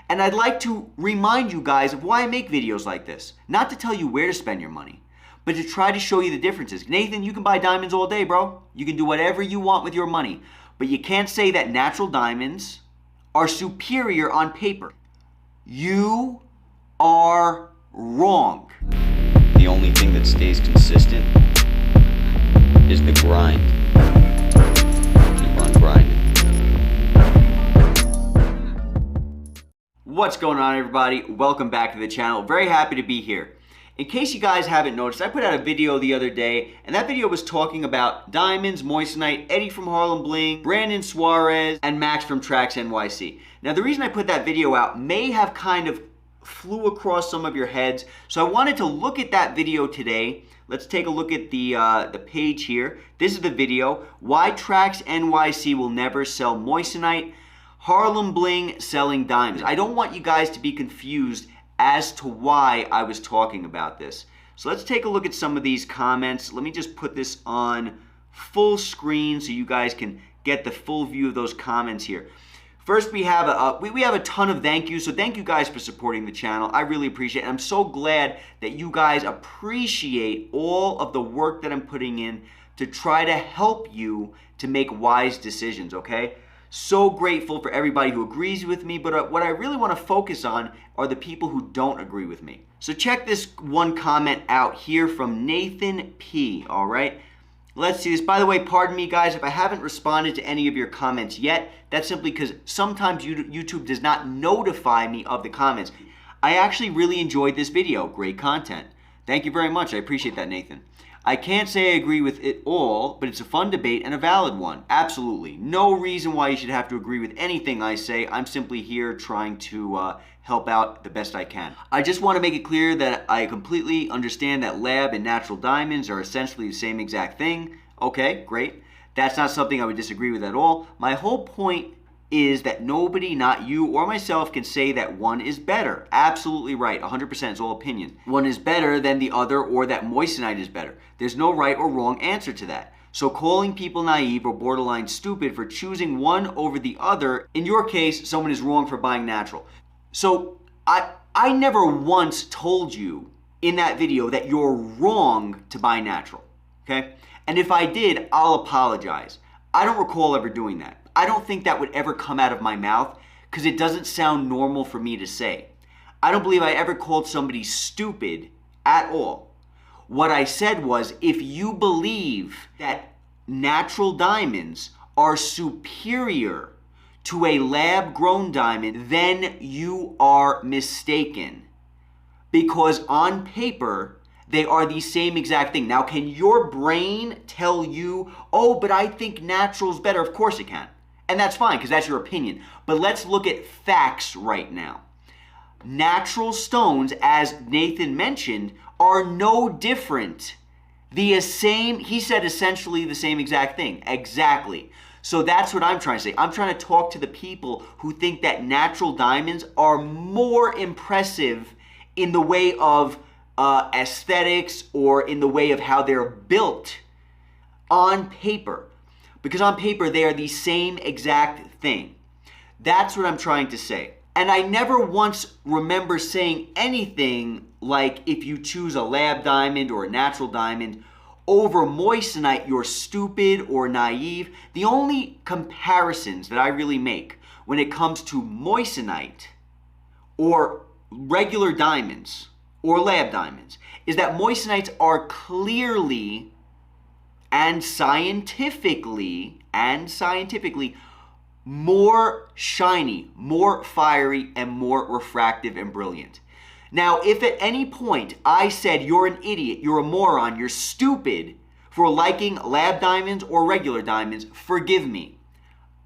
And I'd like to remind you guys of why I make videos like this. Not to tell you where to spend your money, but to try to show you the differences. Nathan, you can buy diamonds all day, bro. You can do whatever you want with your money. But you can't say that natural diamonds are superior on paper. You are wrong. The only thing that stays consistent is the grind. Keep on grinding. What's going on, everybody? Welcome back to the channel. Very happy to be here. In case you guys haven't noticed, I put out a video the other day, and that video was talking about diamonds, Moissanite, Eddie from Harlem Bling, Brandon Suarez, and Max from Trax NYC. Now, the reason I put that video out may have kind of flew across some of your heads, so I wanted to look at that video today. Let's take a look at the page here. This is the video, Why Trax NYC Will Never Sell Moissanite, Harlem Bling Selling Diamonds. I don't want you guys to be confused as to why I was talking about this. So let's take a look at some of these comments. Let me just put this on full screen so you guys can get the full view of those comments here. First, we have a ton of thank yous, so thank you guys for supporting the channel. I really appreciate it. I'm so glad that you guys appreciate all of the work that I'm putting in to try to help you to make wise decisions, okay? So grateful for everybody who agrees with me, but what I really want to focus on are the people who don't agree with me. So check this one comment out here from Nathan P, all right? Let's see this. By the way, pardon me, guys, if I haven't responded to any of your comments yet. That's simply because sometimes YouTube does not notify me of the comments. I actually really enjoyed this video. Great content. Thank you very much. I appreciate that, Nathan. I can't say I agree with it all, but it's a fun debate and a valid one. Absolutely. No reason why you should have to agree with anything I say. I'm simply here trying to help out the best I can. I just want to make it clear that I completely understand that lab and natural diamonds are essentially the same exact thing. Okay, great. That's not something I would disagree with at all. My whole point is that nobody, not you or myself, can say that one is better. Absolutely right. 100%. It's all opinion. One is better than the other, or that Moissanite is better. There's no right or wrong answer to that. So calling people naive or borderline stupid for choosing one over the other, in your case, someone is wrong for buying natural. So I never once told you in that video that you're wrong to buy natural, okay? And if I did, I'll apologize. I don't recall ever doing that. I don't think that would ever come out of my mouth because it doesn't sound normal for me to say. I don't believe I ever called somebody stupid at all. What I said was, if you believe that natural diamonds are superior to a lab-grown diamond, then you are mistaken. Because on paper, they are the same exact thing. Now, can your brain tell you, oh, but I think natural's better? Of course it can. And that's fine, because that's your opinion. But let's look at facts right now. Natural stones, as Nathan mentioned, are no different. The same, he said essentially the same exact thing. Exactly. So that's what I'm trying to say. I'm trying to talk to the people who think that natural diamonds are more impressive in the way of aesthetics or in the way of how they're built on paper. Because on paper, they are the same exact thing. That's what I'm trying to say. And I never once remember saying anything like, if you choose a lab diamond or a natural diamond over Moissanite, you're stupid or naive. The only comparisons that I really make when it comes to Moissanite or regular diamonds or lab diamonds is that Moissanites are clearly and scientifically more shiny, more fiery, and more refractive and brilliant. Now, if at any point I said you're an idiot, you're a moron, you're stupid for liking lab diamonds or regular diamonds, forgive me.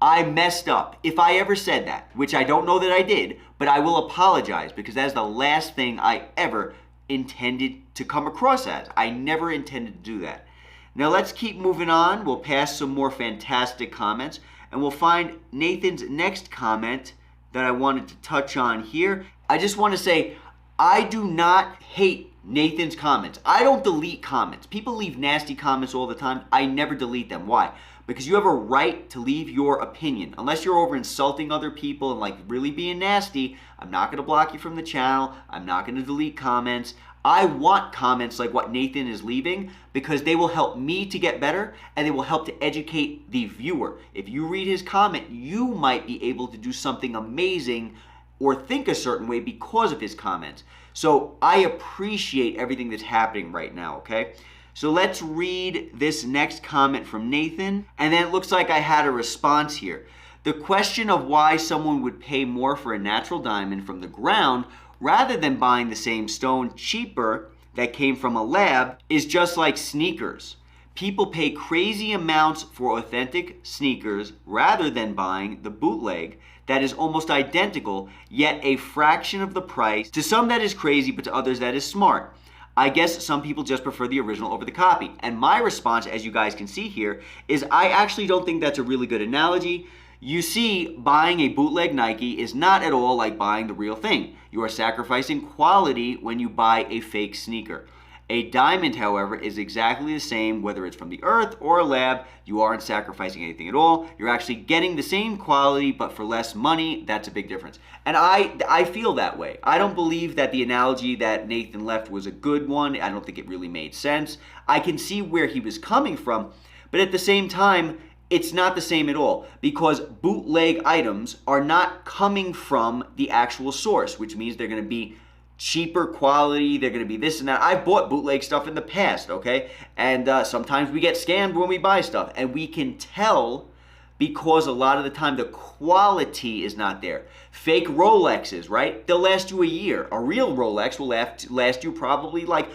I messed up. If I ever said that, which I don't know that I did, but I will apologize because that's the last thing I ever intended to come across as. I never intended to do that. Now let's keep moving on. We'll pass some more fantastic comments and we'll find Nathan's next comment that I wanted to touch on here. I just want to say, I do not hate Nathan's comments. I don't delete comments. People leave nasty comments all the time. I never delete them. Why? Because you have a right to leave your opinion. Unless you're over insulting other people and like really being nasty, I'm not going to block you from the channel. I'm not going to delete comments. I want comments like what Nathan is leaving because they will help me to get better and they will help to educate the viewer. If you read his comment, you might be able to do something amazing or think a certain way because of his comments. So I appreciate everything that's happening right now, okay? So let's read this next comment from Nathan. And then it looks like I had a response here. The question of why someone would pay more for a natural diamond from the ground rather than buying the same stone cheaper that came from a lab is just like sneakers. People pay crazy amounts for authentic sneakers rather than buying the bootleg that is almost identical, yet a fraction of the price. To some that is crazy, but to others that is smart. I guess some people just prefer the original over the copy. And my response, as you guys can see here, is I actually don't think that's a really good analogy. You see, buying a bootleg Nike is not at all like buying the real thing. You are sacrificing quality when you buy a fake sneaker. A diamond, however, is exactly the same whether it's from the earth or a lab. You aren't sacrificing anything at all. You're actually getting the same quality but for less money. That's a big difference. And I feel that way. I don't believe that the analogy that Nathan left was a good one. I don't think it really made sense. I can see where he was coming from, but at the same time, it's not the same at all because bootleg items are not coming from the actual source, which means they're going to be cheaper quality, they're going to be this and that. I've bought bootleg stuff in the past, okay? And sometimes we get scammed when we buy stuff. And we can tell because a lot of the time the quality is not there. Fake Rolexes, right? They'll last you a year. A real Rolex will last you probably like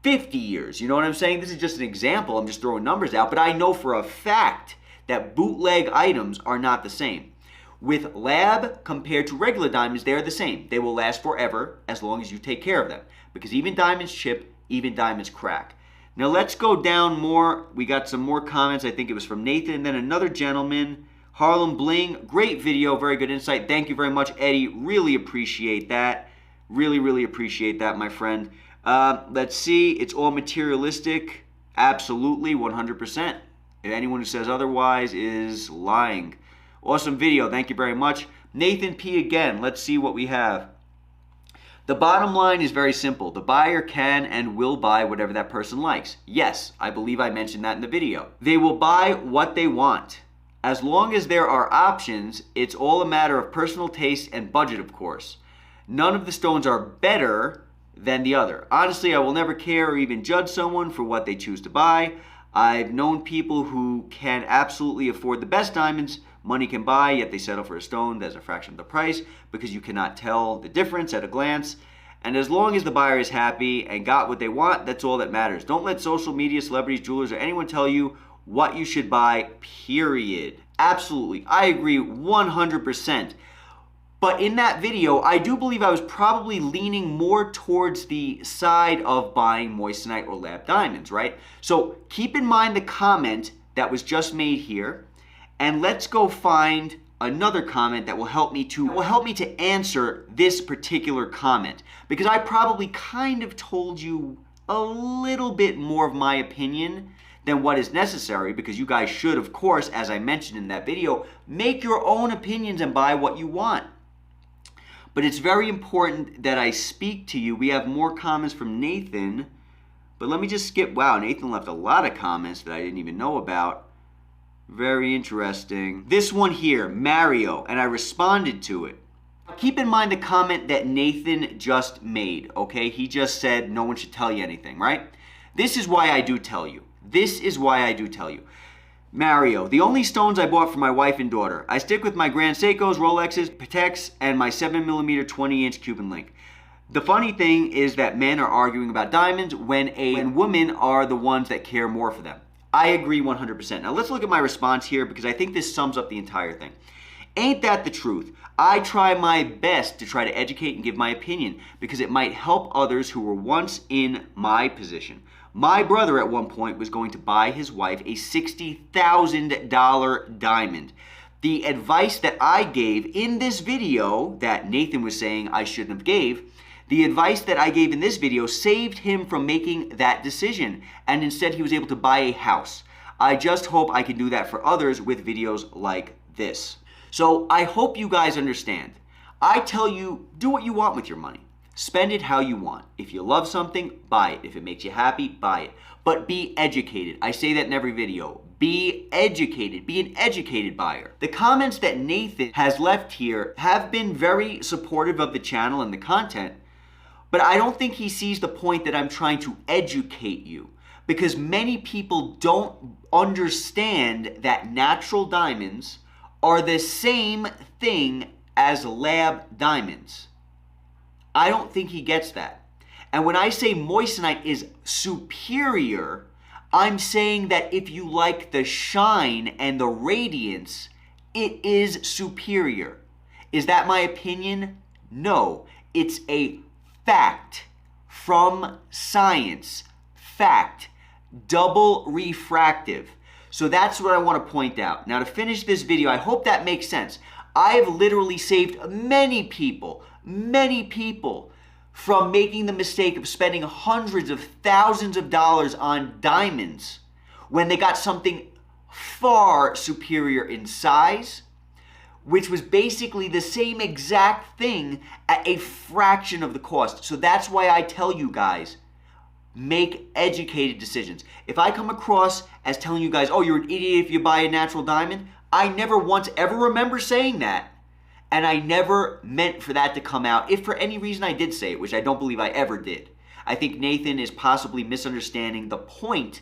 50 years. You know what I'm saying? This is just an example. I'm just throwing numbers out. But I know for a fact that bootleg items are not the same. With lab compared to regular diamonds, they're the same. They will last forever as long as you take care of them. Because even diamonds chip, even diamonds crack. Now let's go down more. We got some more comments. I think it was from Nathan and then another gentleman. Harlem Bling, great video, very good insight. Thank you very much, Eddie. Really appreciate that. Really appreciate that, my friend. Let's see. It's all materialistic. Absolutely, 100%. If anyone who says otherwise is lying. Awesome video. Thank you very much. Nathan P. again. Let's see what we have. The bottom line is very simple. The buyer can and will buy whatever that person likes. Yes, I believe I mentioned that in the video. They will buy what they want. As long as there are options, it's all a matter of personal taste and budget, of course. None of the stones are better than the other. Honestly, I will never care or even judge someone for what they choose to buy. I've known people who can absolutely afford the best diamonds money can buy, yet they settle for a stone that's a fraction of the price because you cannot tell the difference at a glance. And as long as the buyer is happy and got what they want, that's all that matters. Don't let social media, celebrities, jewelers, or anyone tell you what you should buy, period. Absolutely. I agree 100%. But in that video, I do believe I was probably leaning more towards the side of buying moissanite or lab diamonds, right? So keep in mind the comment that was just made here. And let's go find another comment that will help me to answer this particular comment. Because I probably kind of told you a little bit more of my opinion than what is necessary, because you guys should, of course, as I mentioned in that video, make your own opinions and buy what you want. But it's very important that I speak to you. We have more comments from Nathan, but let me just skip. Wow, Nathan left a lot of comments that I didn't even know about. Very interesting. This one here, Mario, and I responded to it. Keep in mind the comment that Nathan just made, okay? He just said no one should tell you anything, right? This is why I do tell you. This is why I do tell you. Mario, the only stones I bought for my wife and daughter. I stick with my Grand Seikos, Rolexes, Pateks, and my 7mm 20-inch Cuban link. The funny thing is that men are arguing about diamonds when women are the ones that care more for them. I agree 100%. Now let's look at my response here because I think this sums up the entire thing. Ain't that the truth? I try my best to try to educate and give my opinion because it might help others who were once in my position. My brother at one point was going to buy his wife a $60,000 diamond. The advice that I gave in this video that Nathan was saying I shouldn't have gave, The advice that I gave in this video saved him from making that decision, and instead he was able to buy a house. I just hope I can do that for others with videos like this. So I hope you guys understand. I tell you, do what you want with your money. Spend it how you want. If you love something, buy it. If it makes you happy, buy it. But be educated. I say that in every video. Be educated. Be an educated buyer. The comments that Nathan has left here have been very supportive of the channel and the content, but I don't think he sees the point that I'm trying to educate you, because many people don't understand that natural diamonds are the same thing as lab diamonds. I don't think he gets that. And when I say moissanite is superior, I'm saying that if you like the shine and the radiance, it is superior. Is that my opinion? No. It's a fact from science. Fact. Double refractive. So that's what I want to point out. Now, to finish this video, I hope that makes sense. I have literally saved many people from making the mistake of spending hundreds of thousands of dollars on diamonds when they got something far superior in size, which was basically the same exact thing at a fraction of the cost. So that's why I tell you guys, make educated decisions. If I come across as telling you guys, oh, you're an idiot if you buy a natural diamond, I never once ever remember saying that. And I never meant for that to come out. If for any reason I did say it, which I don't believe I ever did. I think Nathan is possibly misunderstanding the point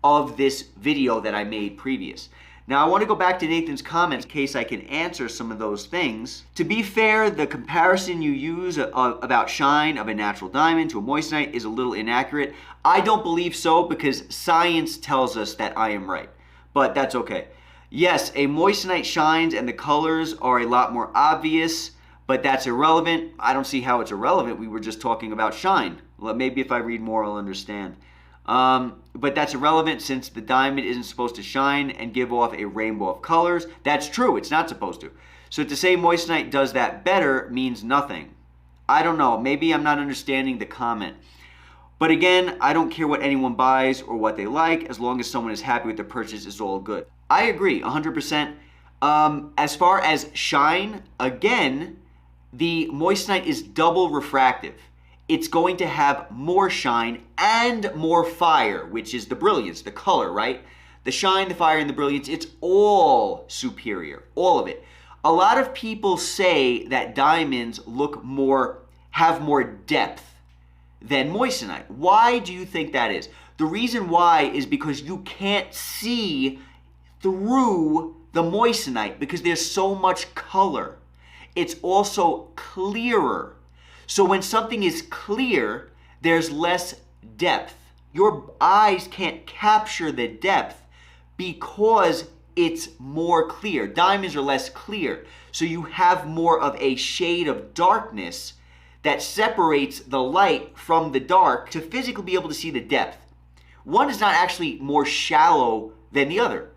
of this video that I made previous. Now, I want to go back to Nathan's comments in case I can answer some of those things. To be fair, the comparison you use about shine of a natural diamond to a moissanite is a little inaccurate. I don't believe so because science tells us that I am right. But that's okay. Yes, a moissanite shines and the colors are a lot more obvious, but that's irrelevant. I don't see how it's irrelevant. We were just talking about shine. Well, maybe if I read more, I'll understand. But that's irrelevant since the diamond isn't supposed to shine and give off a rainbow of colors. That's true. It's not supposed to. So to say moissanite does that better means nothing. I don't know. Maybe I'm not understanding the comment. But again, I don't care what anyone buys or what they like. As long as someone is happy with the purchase, it's all good. I agree 100%. As far as shine, again, the moissanite is double refractive. It's going to have more shine and more fire, which is the brilliance, the color, right? The shine, the fire, and the brilliance, it's all superior, all of it. A lot of people say that diamonds have more depth than moissanite. Why do you think that is? The reason why is because you can't see through the moissanite because there's so much color. It's also clearer. So when something is clear, there's less depth. Your eyes can't capture the depth because it's more clear. Diamonds are less clear. So you have more of a shade of darkness that separates the light from the dark to physically be able to see the depth. One is not actually more shallow than the other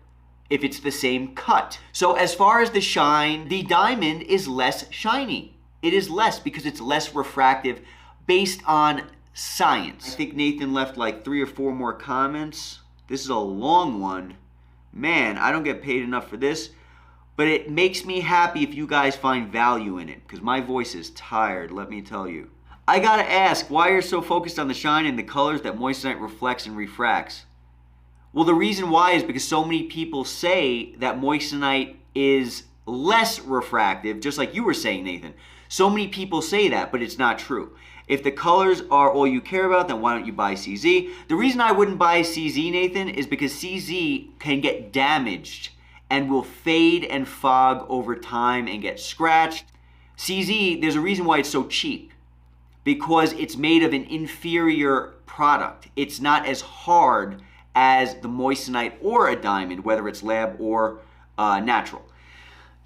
if it's the same cut. So as far as the shine, the diamond is less shiny. It is less because it's less refractive based on science. I think Nathan left like 3 or 4 more comments. This is a long one. Man, I don't get paid enough for this. But it makes me happy if you guys find value in it, because my voice is tired, let me tell you. I gotta ask, why you're so focused on the shine and the colors that moissanite reflects and refracts? Well, the reason why is because so many people say that moissanite is less refractive, just like you were saying, Nathan. So many people say that, but it's not true. If the colors are all you care about, then why don't you buy CZ? The reason I wouldn't buy CZ, Nathan, is because CZ can get damaged and will fade and fog over time and get scratched. CZ, there's a reason why it's so cheap. Because it's made of an inferior product. It's not as hard as the moissanite or a diamond, whether it's lab or natural.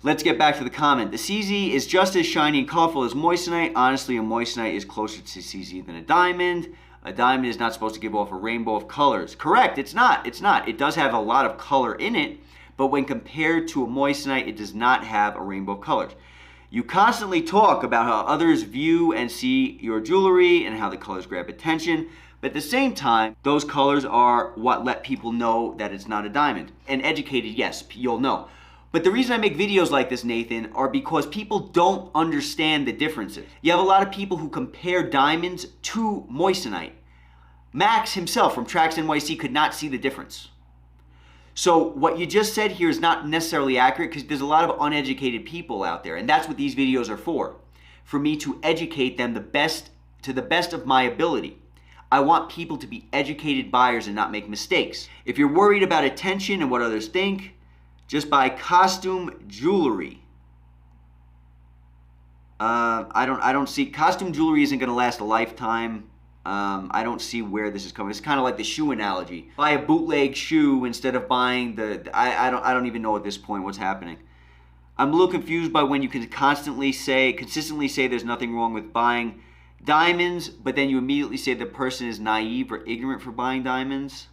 Let's get back to the comment. The CZ is just as shiny and colorful as moissanite. Honestly, a moissanite is closer to CZ than a diamond. A diamond is not supposed to give off a rainbow of colors. Correct, it's not. It's not. It does have a lot of color in it, but when compared to a moissanite, it does not have a rainbow of colors. You constantly talk about how others view and see your jewelry and how the colors grab attention, but at the same time, those colors are what let people know that it's not a diamond. And educated, yes, you'll know. But the reason I make videos like this, Nathan, are because people don't understand the differences. You have a lot of people who compare diamonds to moissanite. Max himself from Jaxxon NYC could not see the difference. So what you just said here is not necessarily accurate because there's a lot of uneducated people out there, and that's what these videos are for me to educate them to the best of my ability. I want people to be educated buyers and not make mistakes. If you're worried about attention and what others think, just buy costume jewelry. I don't see, costume jewelry isn't going to last a lifetime. I don't see where this is coming. It's kind of like the shoe analogy. Buy a bootleg shoe instead of buying I don't even know at this point what's happening. I'm a little confused by when you can consistently say there's nothing wrong with buying diamonds, but then you immediately say the person is naive or ignorant for buying diamonds.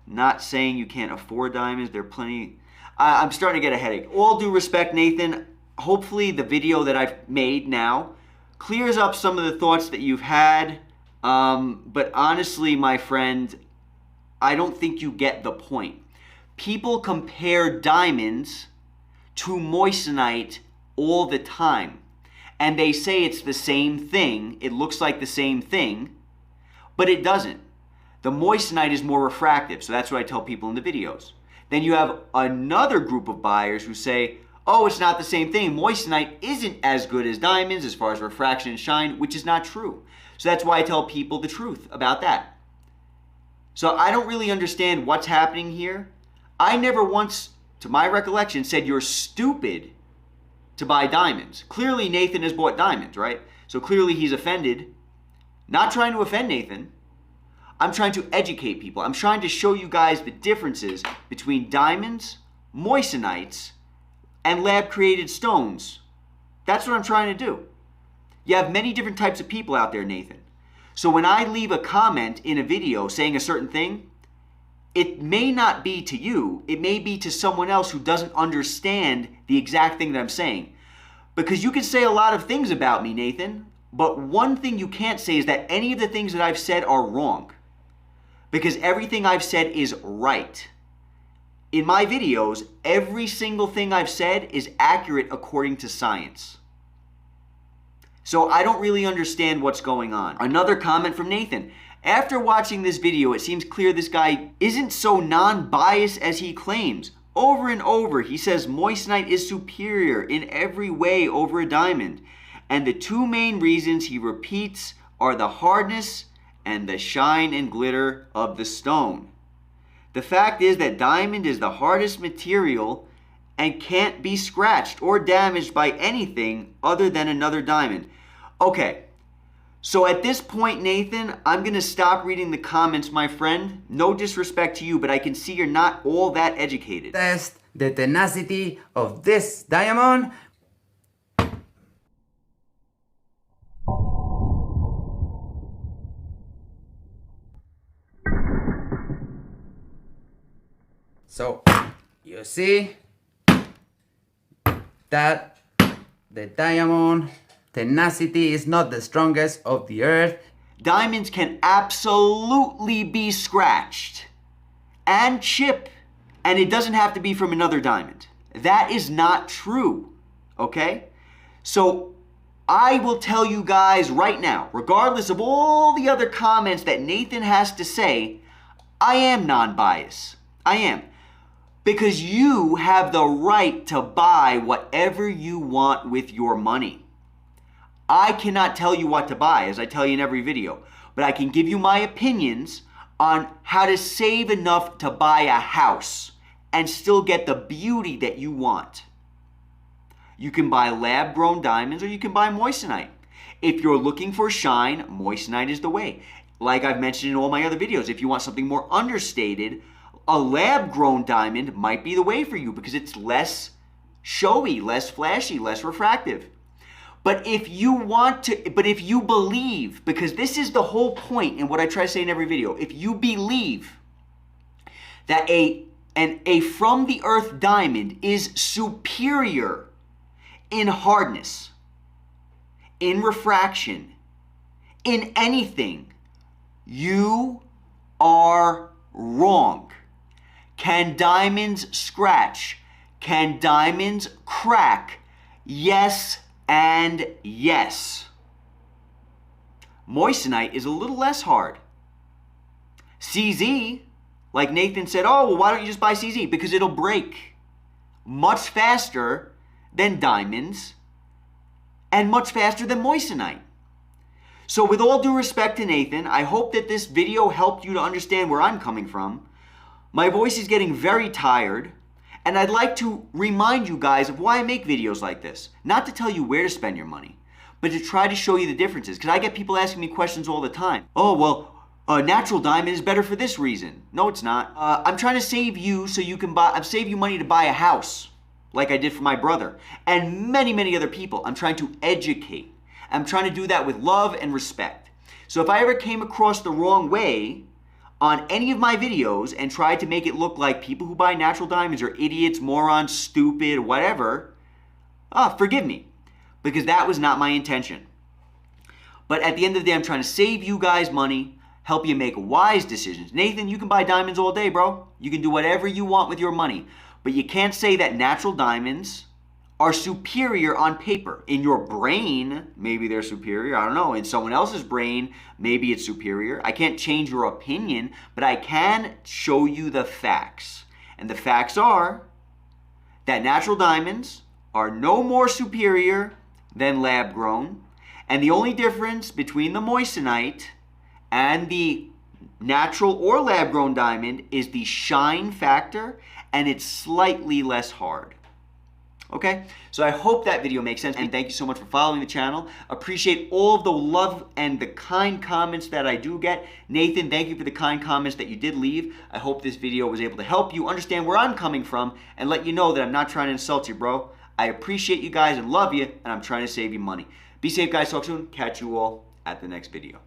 Not saying you can't afford diamonds. There are plenty. I'm starting to get a headache. All due respect, Nathan, hopefully the video that I've made now clears up some of the thoughts that you've had. But honestly, my friend, I don't think you get the point. People compare diamonds to moissanite all the time. And they say it's the same thing. It looks like the same thing, but it doesn't. The moissanite is more refractive, so that's what I tell people in the videos. Then you have another group of buyers who say, oh, it's not the same thing. Moissanite isn't as good as diamonds as far as refraction and shine, which is not true. So that's why I tell people the truth about that. So I don't really understand what's happening here. I never once, to my recollection, said you're stupid to buy diamonds. Clearly Nathan has bought diamonds, right? So clearly he's offended. Not trying to offend Nathan. I'm trying to educate people. I'm trying to show you guys the differences between diamonds, moissanites, and lab-created stones. That's what I'm trying to do. You have many different types of people out there, Nathan. So when I leave a comment in a video saying a certain thing, it may not be to you. It may be to someone else who doesn't understand the exact thing that I'm saying. Because you can say a lot of things about me, Nathan, but one thing you can't say is that any of the things that I've said are wrong. Because everything I've said is right. In my videos, every single thing I've said is accurate according to science. So I don't really understand what's going on. Another comment from Nathan. After watching this video, it seems clear this guy isn't so non-biased as he claims. Over and over, he says moissanite is superior in every way over a diamond. And the two main reasons he repeats are the hardness and the shine and glitter of the stone. The fact is that diamond is the hardest material and can't be scratched or damaged by anything other than another diamond. Okay, so at this point, Nathan, I'm going to stop reading the comments, my friend. No disrespect to you, but I can see you're not all that educated. Test the tenacity of this diamond. So, you see that the diamond tenacity is not the strongest of the earth. Diamonds can absolutely be scratched and chip, and it doesn't have to be from another diamond. That is not true, okay? So I will tell you guys right now, regardless of all the other comments that Nathan has to say, I am non-biased. I am. Because you have the right to buy whatever you want with your money. I cannot tell you what to buy, as I tell you in every video, but I can give you my opinions on how to save enough to buy a house and still get the beauty that you want. You can buy lab-grown diamonds or you can buy moissanite. If you're looking for shine, moissanite is the way. Like I've mentioned in all my other videos, if you want something more understated, a lab-grown diamond might be the way for you because it's less showy, less flashy, less refractive. But if you believe, because this is the whole point in what I try to say in every video, if you believe that a from the earth diamond is superior in hardness, in refraction, in anything, you are wrong. Can diamonds scratch? Can diamonds crack? Yes and yes. Moissanite is a little less hard. CZ, like Nathan said, oh, well, why don't you just buy CZ? Because it'll break much faster than diamonds and much faster than Moissanite. So with all due respect to Nathan, I hope that this video helped you to understand where I'm coming from. My voice is getting very tired, and I'd like to remind you guys of why I make videos like this. Not to tell you where to spend your money, but to try to show you the differences. Because I get people asking me questions all the time. Oh, well, natural diamond is better for this reason. No, it's not. I'm trying to save you so you can buy, save you money to buy a house, like I did for my brother, and many, many other people. I'm trying to educate. I'm trying to do that with love and respect. So if I ever came across the wrong way on any of my videos and tried to make it look like people who buy natural diamonds are idiots, morons, stupid, whatever, forgive me, because that was not my intention. But at the end of the day, I'm trying to save you guys money, help you make wise decisions. Nathan, you can buy diamonds all day, bro. You can do whatever you want with your money, but you can't say that natural diamonds are superior on paper. In your brain, maybe they're superior. I don't know. In someone else's brain, maybe it's superior. I can't change your opinion, but I can show you the facts. And the facts are that natural diamonds are no more superior than lab grown. And the only difference between the Moissanite and the natural or lab grown diamond is the shine factor, and it's slightly less hard. Okay, so I hope that video makes sense, and thank you so much for following the channel. Appreciate all of the love and the kind comments that I do get. Nathan, thank you for the kind comments that you did leave. I hope this video was able to help you understand where I'm coming from and let you know that I'm not trying to insult you, bro. I appreciate you guys and love you, and I'm trying to save you money. Be safe, guys. Talk soon. Catch you all at the next video.